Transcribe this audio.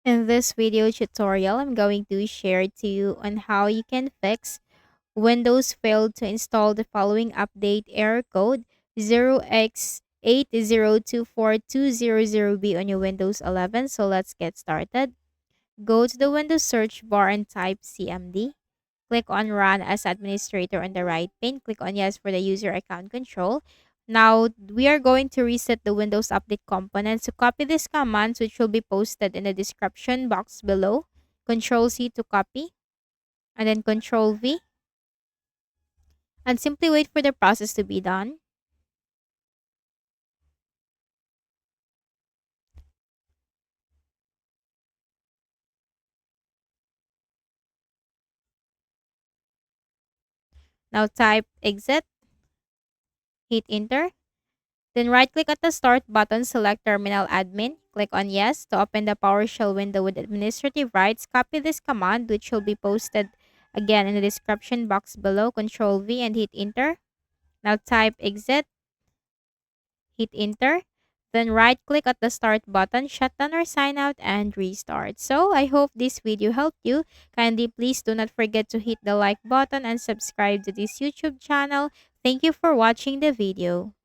In this video tutorial, I'm going to share to you on how you can fix Windows failed to install the following update error code 0x8024200b on your Windows 11. So let's get started. Go to the Windows search bar and type CMD. Click on Run as Administrator on the right pane. Click on Yes for the user account control. Now, we are going to reset the Windows Update component. So, copy these commands, which will be posted in the description box below. Control C to copy, and then Control V. And simply wait for the process to be done. Now, type Exit, hit Enter. Then right-click at the Start button, select Terminal Admin. Click on Yes to open the PowerShell window with administrative rights. Copy this command, which will be posted again in the description box below. Control V and hit Enter. Now type Exit, hit Enter. Then right-click at the Start button, shut down or sign out, and restart. So I hope this video helped you. Kindly please do not forget to hit the like button and subscribe to this YouTube channel. Thank you for watching the video.